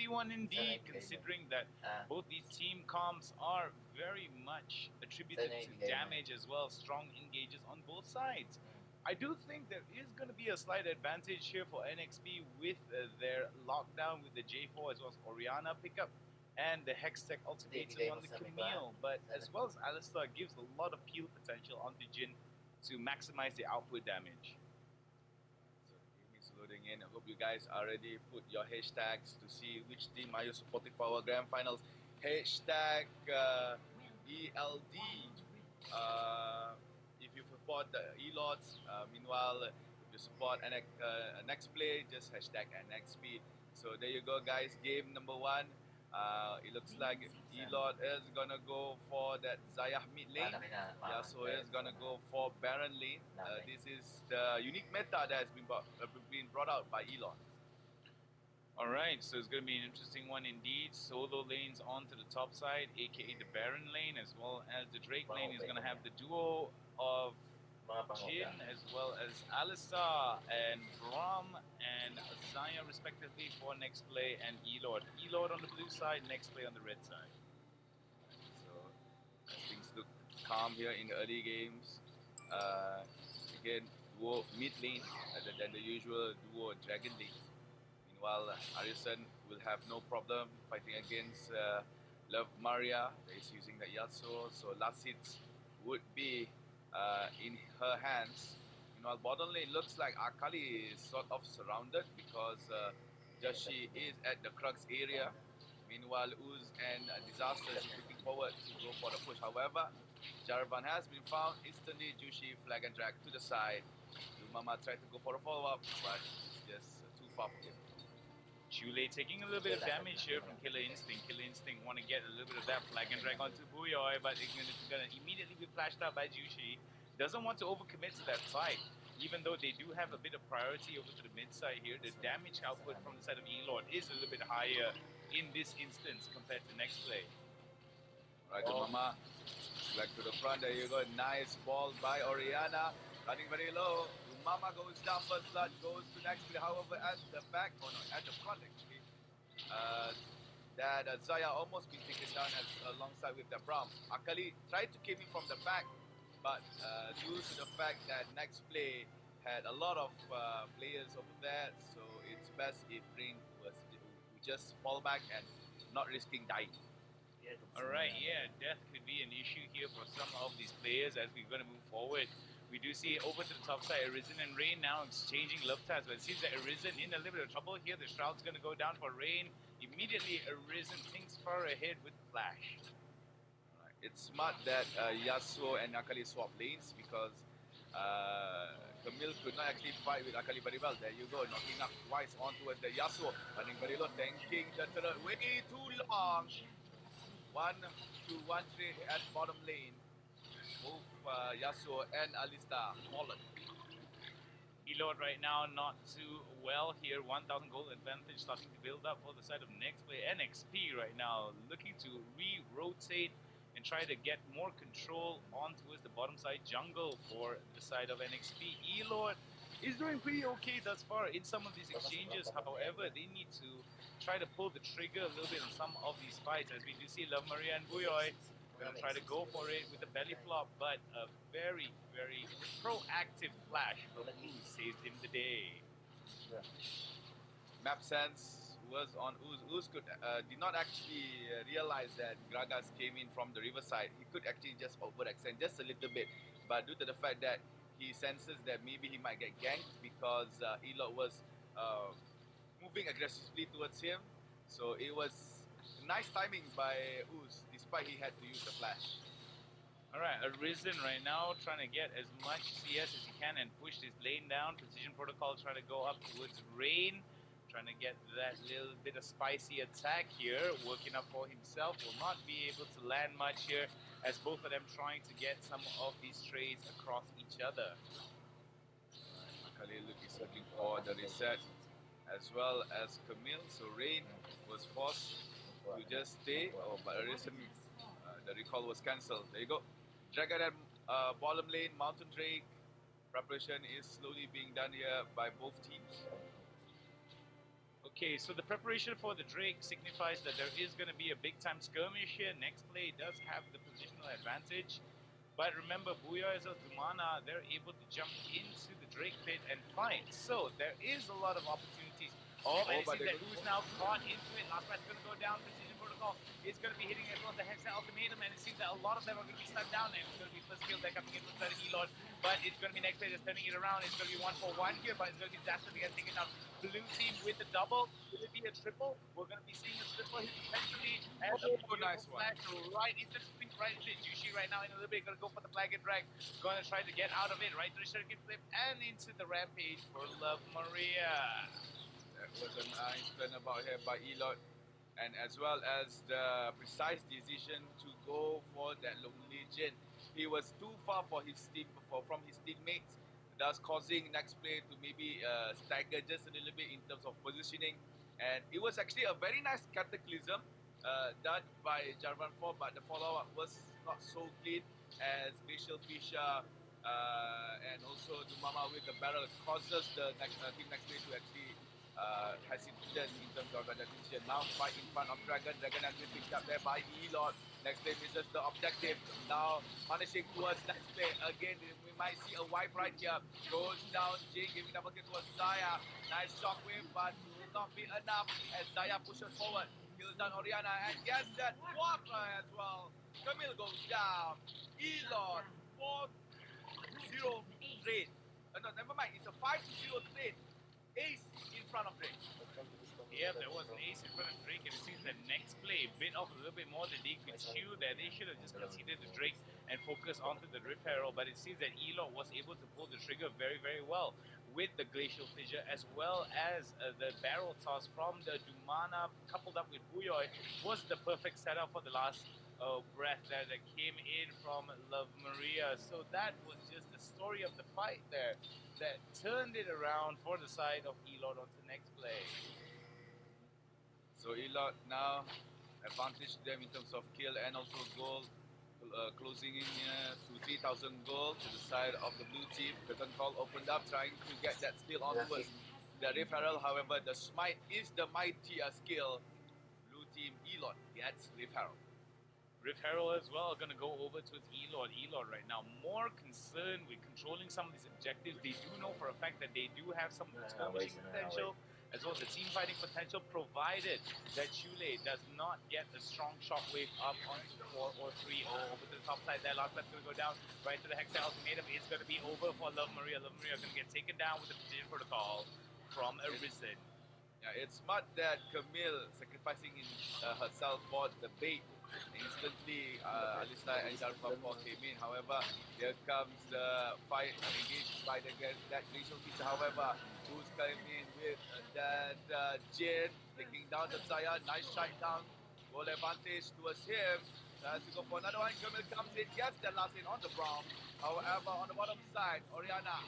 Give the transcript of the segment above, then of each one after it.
one indeed, considering that both these team comps are very much attributed to damage as well, strong engages on both sides. I do think there is going to be a slight advantage here for NXP with their lockdown with the J4 as well as Orianna pickup and the Hextech ultimatum on the Camille, but as well as Alistar gives a lot of peel potential onto Jin to maximize the output damage. So game is loading in. I hope you guys are ready. Put your hashtags to see which team are you supporting for our grand finals. Hashtag ELD. If you support the ELORDEs, meanwhile, if you support NEXPLAY, just hashtag NXP. So there you go, guys. Game number 1. It looks like ELORDE is gonna go for that Zayah mid lane. Yasuo is gonna go for Baron lane. This is the unique meta that has been brought out by ELORDE. Alright, so it's going to be an interesting one indeed. Solo lanes onto the top side, aka the Baron lane, as well as the Drake lane is going to have the duo of Jin, as well as Alistar and Braum and Zaya respectively for NEXPLAY and ELORDE. ELORDE on the blue side, NEXPLAY on the red side. So things look calm here in the early games. Again, duo mid lane other than the usual duo Dragon lane. Meanwhile, Arisen will have no problem fighting against Love Maria that is using the Yasuo, so last hits would be in her hands. Meanwhile, bottom lane looks like Akali is sort of surrounded because Joshi is at the Crux area. Meanwhile, Uz and Disaster is looking forward to go for the push. However, Jarvan has been found instantly. Jushi flag and drag to the side. Lumama tried to go for a follow-up, but it's just too far for him. Chule taking a little bit of damage here from Killer Instinct. Killer Instinct want to get a little bit of that flag and drag onto Buyoi, but it's going to immediately be flashed out by Jushi. Doesn't want to overcommit to that side, even though they do have a bit of priority over to the mid side here. The damage output from the side of ELORDE is a little bit higher in this instance compared to NEXPLAY. Right, Mama, back to the front. There you go. Nice ball by Orianna, running very low. Mama goes down first blood, goes to NEXPLAY. However, at the back, at the front actually, that Zaya almost been taken down alongside with the Braum. Akali tried to keep him from the back, but due to the fact that NEXPLAY had a lot of players over there, so it's best if Rain was just fall back and not risking dying. Alright, yeah, death could be an issue here for some of these players as we're going to move forward. We do see over to the top side, Arisen and Rain now exchanging love taps, but it seems that Arisen in a little bit of trouble here. The Shroud's going to go down for Rain. Immediately, Arisen thinks far ahead with Flash. Right. It's smart that Yasuo and Akali swap lanes because Camille could not actually fight with Akali very well. There you go, knocking up twice on towards the Yasuo. Running very low, tanking the turret way too long. 1-2-1 trade at bottom lane. Move Yasuo and Alistar fallen. ELORDE right now not too well here. 1,000 gold advantage starting to build up for the side of NEXPLAY. NXP right now looking to re-rotate and try to get more control on towards the bottom side jungle for the side of NXP. ELORDE is doing pretty okay thus far in some of these exchanges. However, they need to try to pull the trigger a little bit on some of these fights, as we do see Love Maria and Buyoi going to try to go for it with the belly flop, but a very, very proactive flash from Uz saved him the day. Map sense was on Uz. Uz did not actually realize that Gragas came in from the riverside. He could actually just overextend just a little bit, but due to the fact that he senses that maybe he might get ganked because ELORDE was moving aggressively towards him, so it was nice timing by Uz, despite he had to use the flash. Alright, Arisen right now trying to get as much CS as he can and push this lane down. Precision Protocol trying to go up towards Rain, trying to get that little bit of spicy attack here, working up for himself. Will not be able to land much here, as both of them trying to get some of these trades across each other. Akali is looking for the reset, as well as Camille. So Rain was forced to just stay, but Arisen, the recall was cancelled. There you go. Dragon at bottom lane, Mountain Drake. Preparation is slowly being done here by both teams. Okay, so the preparation for the Drake signifies that there is going to be a big-time skirmish here. NEXTPLAY does have the positional advantage. But remember, Booyah as well, Dumana, they're able to jump into the Drake pit and fight. So there is a lot of opportunities. Oh, and it but seems that who's now caught into it. Last match going to go down. Precision Protocol is going to be hitting as well the Hexa Ultimatum. And it seems that a lot of them are going to be stunned down. And it's going to be first kill. They're coming in from the ELORDE. But it's going to be NEXTPLAY that's turning it around. It's going to be 1-for-1 here. But it's going to be Disaster that gets taken out. Blue team with the double. Will it be a triple? We're going to be seeing a triple here potentially. And nice one. flash right into the screen, right into Jushi right now in a little bit. Going to go for the flag and drag. Going to try to get out of it. Right to the shuriken flip and into the rampage for Love Maria. That was a nice turnabout here by ELORDE, and as well as the precise decision to go for that Lone Legion. He was too far for his team, from his teammates, thus causing NEXTPLAY to maybe stagger just a little bit in terms of positioning. And it was actually a very nice cataclysm done by Jarvan 4, but the follow-up was not so clean as Glacial Fisher and also Dumama with the barrel causes the team NEXTPLAY to actually hesitant in terms of the decision. Now fight in front of Dragon. Dragon has been picked up there by ELORDE. NEXTPLAY misses the objective. Now punishing towards NEXTPLAY. Again, we might see a wipe right here. Goes down. Jay giving double kill towards Zaya. Nice shockwave, but will not be enough as Zaya pushes forward. Kills down Oriana and gets that Walker as well. Camille goes down. ELORDE 4-0 trade. No, never mind. It's a 5-0 trade. Ace in front of Drake. Yeah, there was an ace in front of Drake, and it seems that NEXTPLAY bit off a little bit more than they could chew there. They should have just conceded the Drake and focused onto the Rift Herald, but it seems that ELORDE was able to pull the trigger very, very well with the Glacial Fissure, as well as the barrel toss from the Dumana, coupled up with Booyah, was the perfect setup for the last breath that came in from Love Maria. So that was just the story of the fight there that turned it around for the side of ELORDE onto NEXTPLAY. So ELORDE now advantage them in terms of kill and also gold, closing in to 3,000 gold to the side of the blue team. Curtain Call opened up, trying to get that steal onwards. The Rift Herald, however, the smite is the mightier skill. Blue team ELORDE gets Rift Herald. Rift Herald as well going to go over to its ELORDE. ELORDE right now more concerned with controlling some of these objectives. They do know for a fact that they do have some skirmishing potential, as well as the team fighting potential, provided that Chule does not get a strong shockwave up onto 4 or 3 or over to the top side there. Last that's going to go down right to the Hexa Ultimatum. It's going to be over for Love Maria. Love Maria going to get taken down with the Precision Protocol from Arisen. Yeah, it's smart that Camille sacrificing herself for the bait. Instantly, Alistar and Jarvan 4 came in. However, here comes the fight engaged by that Glacial Fissure. However, who's coming in with that Jin taking down the Zaya. Nice shot down. Goal advantage towards him. Tries to go for another one. Camille comes in, gets the last in on the Braum. However, on the bottom side, Oriana,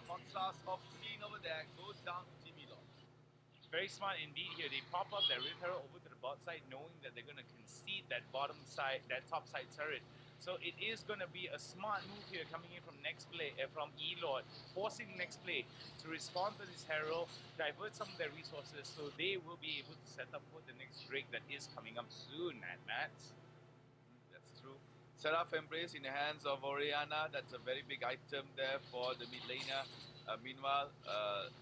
contrast of scene over there, goes down to Team ELORDE. Very smart indeed here. They pop up their Rift Herald over to the bot side, knowing that they're going to concede that bottom side, that top side turret. So it is going to be a smart move here coming in from NEXTPLAY, from ELORDE, forcing NEXTPLAY to respond to this Herald, divert some of their resources, so they will be able to set up for the next Drake that is coming up soon, Matt. That's true. Seraph Embrace in the hands of Oriana. That's a very big item there for the mid laner. Meanwhile,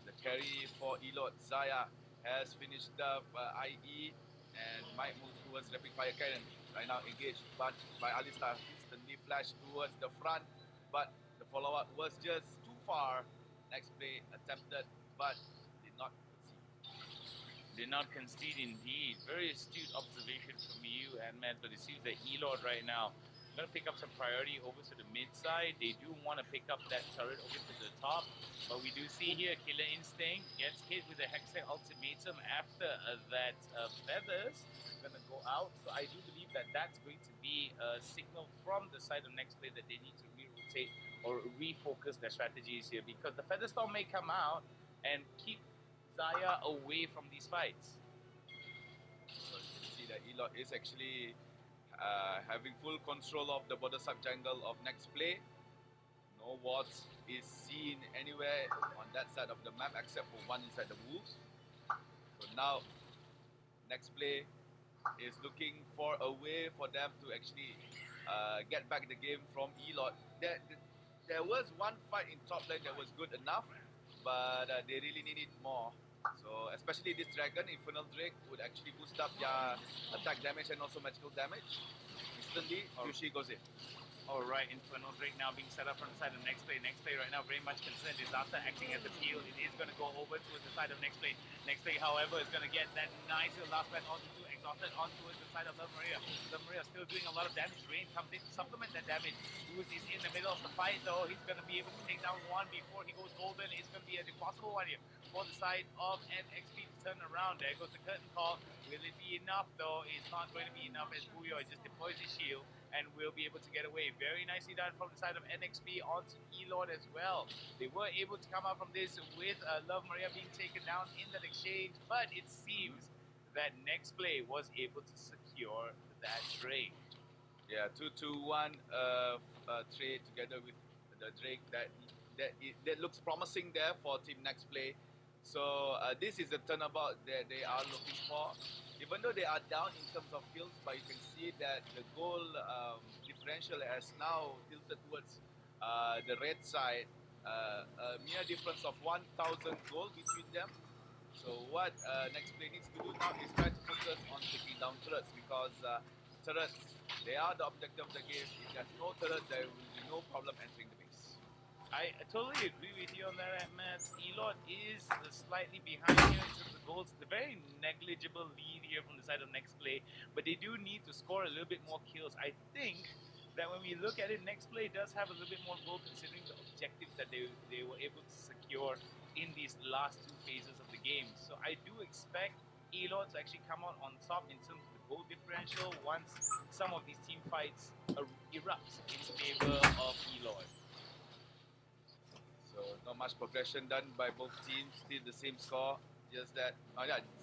the carry for ELORDE, Zaya, has finished up IE and might move towards Rapid Fire Cannon. Right now engaged but by Alistar. Instantly flash towards the front, but the follow-up was just too far. NEXTPLAY attempted but did not concede. Did not concede indeed. Very astute observation from you and Matt, but it seems that ELORDE right now going to pick up some priority over to the mid side. They do want to pick up that turret over to the top, but we do see here Killer Instinct gets hit with a Hexa Ultimatum after that Feathers going to go out. So I do believe that that's going to be a signal from the side of NEXTPLAY that they need to re-rotate or refocus their strategies here, because the Feather Storm may come out and keep Zaya away from these fights. So you can see that ELORDE is actually having full control of the border sub jungle of NEXTPLAY. No wards is seen anywhere on that side of the map except for one inside the wolves. So now NEXPLAY is looking for a way for them to actually get back the game from ELORDE. There was one fight in top lane that was good enough, but they really needed more. So especially this dragon, Infernal Drake, would actually boost up their attack damage and also magical damage. Instantly, Yushi goes in. Alright, Infernal Drake now being set up from the side of NEXPLAY. NEXPLAY right now very much concerned. Disaster acting as a shield. It is going to go over towards the side of NEXPLAY. NEXPLAY, however, is going to get that nice little last breath onto Exhausted on towards the side of Love Maria. Love Maria still doing a lot of damage. Rain comes in to supplement that damage. Who's is in the middle of the fight though. He's going to be able to take down one before he goes golden. It's going to be an impossible one here for the side of NXP to turn around. There goes the curtain call. Will it be enough though? It's not going to be enough as Buyo just deploys his shield and will be able to get away. Very nicely done from the side of NXP onto ELORDE as well. They were able to come out from this with Love Maria being taken down in that exchange, but it seems that NEXPLAY was able to secure that trade. Yeah, 2-2-1 trade together with the Drake that looks promising there for Team NEXPLAY. So this is the turnabout that they are looking for. Even though they are down in terms of kills, but you can see that the goal differential has now tilted towards the red side. A mere difference of 1,000 gold between them. So what NEXPLAY needs to do now is try to focus on taking down turrets, because turrets, they are the objective of the game. If there's no turret, there will be no problem entering the base. I totally agree with you on that, Matt. ELORDE is slightly behind here in terms of goals. The very negligible lead here from the side of NEXPLAY, but they do need to score a little bit more kills. I think that when we look at it, NEXPLAY does have a little bit more goal considering the objectives that they were able to secure in these last two phases of the game. So I do expect ELORDE to actually come out on top in terms of the goal differential once some of these team fights erupts in favor of ELORDE. So not much progression done by both teams. Still the same score. Just that,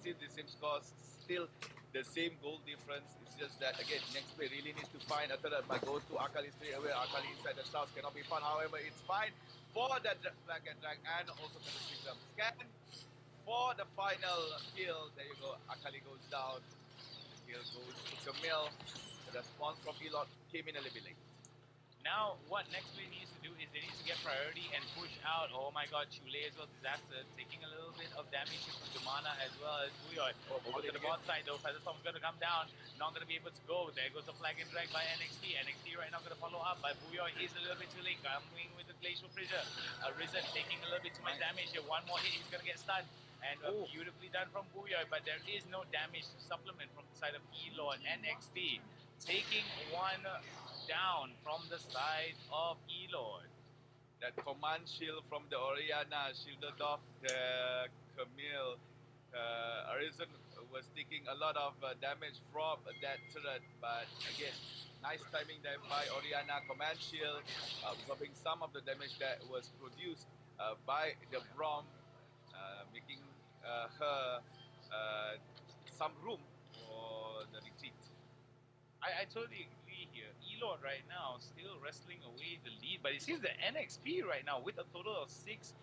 still the same score. Still the same goal difference. It's just that again, NEXPLAY really needs to find a turret, but goes to Akali straight away. Akali inside the shrouds cannot be found. However, it's fine for that Black and Drag and also penetrating them. Scan for the final kill. There you go. Akali goes down. The kill goes to Camille. The response from ELORDE came in a little bit late. Now, what NEXPLAY needs to do is they need to get priority and push out. Oh my god, Chule as well, disaster, taking a little bit of damage from Dumana as well as Buyo. Over to the bot side though, Featherstorm's going to come down, not going to be able to go. There goes the flag and drag by NXT. NXT right now going to follow up, but Buyo is a little bit too late, coming with the Glacial Pressure. Risen taking a little bit too much damage here. One more hit, he's going to get stunned. And beautifully done from Buyo, but there is no damage to supplement from the side of ELORDE. NXT taking one down from the side of ELORDE. That command shield from the Orianna shielded off the Camille. Arisen was taking a lot of damage from that turret, but again, nice timing there by Orianna. Command shield absorbing some of the damage that was produced by the Braum, making her some room for the retreat. I totally agree here. ELORDE right now still wrestling away the lead, but it seems that NXP right now with a total of 6,000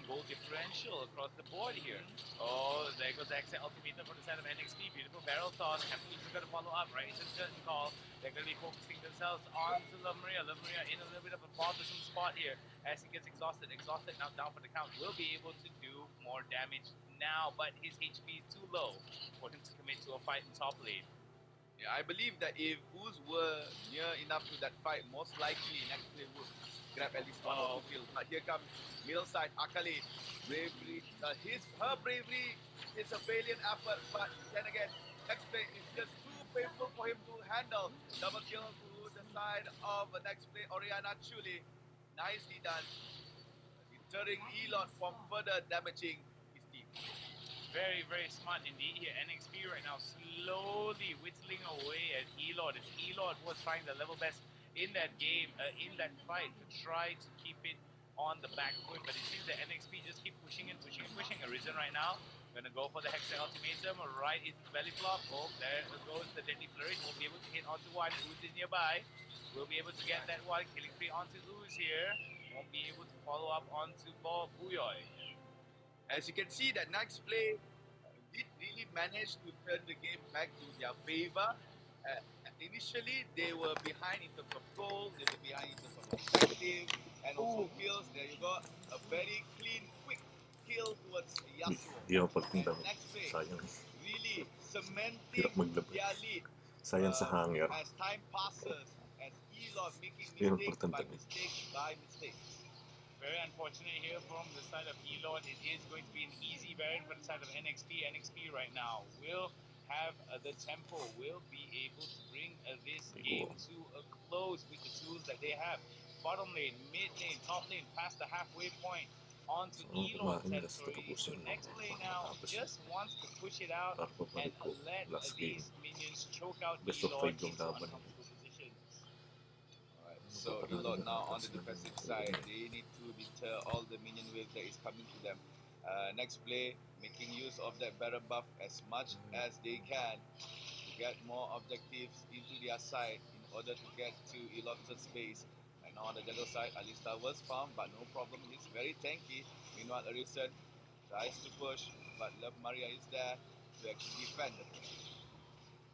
goal differential across the board here. Oh, there goes the Accent Ultimatum from the side of NXP. Beautiful barrel toss. Captain is going to follow up right into the curtain call. They're going to be focusing themselves on to Love Maria. Love Maria in a little bit of a bothersome spot here as he gets exhausted. Exhausted now down for the count. Will be able to do more damage now, but his HP is too low for him to commit to a fight in top lane. Yeah, I believe that if Ooze were near enough to that fight, most likely NEXPLAY would grab at least one or two kills. But here comes middle side Akali. Bravery, her bravery is a valiant effort, but then again, NEXPLAY is just too painful for him to handle. Double kill to the side of NEXPLAY. Orianna Chule, nicely done, deterring ELORDE from further damaging his team. Very, very smart indeed here. NXP right now slowly whittling away at ELORDE. As ELORDE was trying the level best in that game, in that fight, to try to keep it on the back foot. But it seems that NXP just keep pushing and pushing and pushing. Arisen right now, gonna go for the Hextech Ultimatum right into the belly flop. Oh, there goes the Deadly Flourish. Won't be able to hit onto one. Ooze is nearby. Will be able to get that one. Killing free onto Ooze here. Won't be able to follow up onto Buyo. As you can see that NEXPLAY did really manage to turn the game back to their favor. Initially, they were behind in terms of goals, they were behind in terms of objective, and also kills. There you go, a very clean, quick kill towards Yasuo. Di ako pagpunta. And next play, Sayang. really cementing Hirap maglabas. their lead Sayang sa hanger. as time passes, as ELORDE making Hirap mistakes pagtantang. by mistakes. Very unfortunate here from the side of ELORDE. It is going to be an easy variant for the side of NXP. NXP right now will have the tempo, will be able to bring this game to a close with the tools that they have. Bottom lane, mid lane, top lane, past the halfway point onto ELORDE territory. So NEXPLAY now just wants to push it out and let these minions choke out ELORDE into uncomfortable positions. So ELORDE now on the defensive side, they need to deter all the minion wave that is coming to them. NEXPLAY making use of that Baron buff as much as they can to get more objectives into their side in order to get to ELORDE's space. And on the jungle side, Alistar was found, but no problem, he's very tanky. Meanwhile, Arisen tries to push, but Love Maria is there to actually defend the point.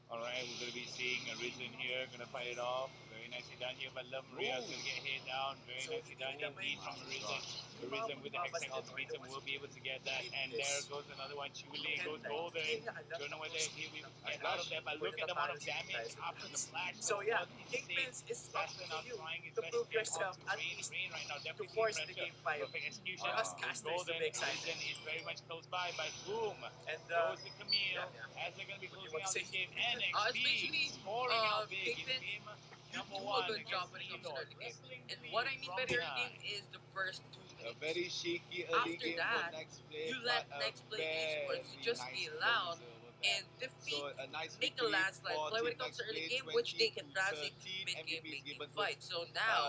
Alright, we're going to be seeing Arisen here, going to fight it off. Very nicely done here, but Love Maria is going to get hit down. Very nicely done indeed from Arisen. Arisen with the Hextech ultimatum will be able to get that. And there goes another one. Chuli goes golden. Don't know whether he'll be able to get out of there, but look at the amount of damage after the flash. So yeah, Kingpins is up to you to prove yourself at least to force the game 5. Perfect execution. Us casters to Golden. be excited. Arisen is very much close by, but boom. And Goes the Camille as they're going to be closing out this game. It's basically, scoring out big in Kingpins, game you number do a one good job when it comes to early game. And what I mean by the early game is the first 2 A minutes. very shaky early After game that, for NEXPLAY, you let but a NEXPLAY very esports just nice be loud closer over there. and defeat, So a nice make a victory landslide for play when Team it comes to early NEXPLAY, game, which they can 20 to translate 13 mid-game, MVPs late game given to fight. So now,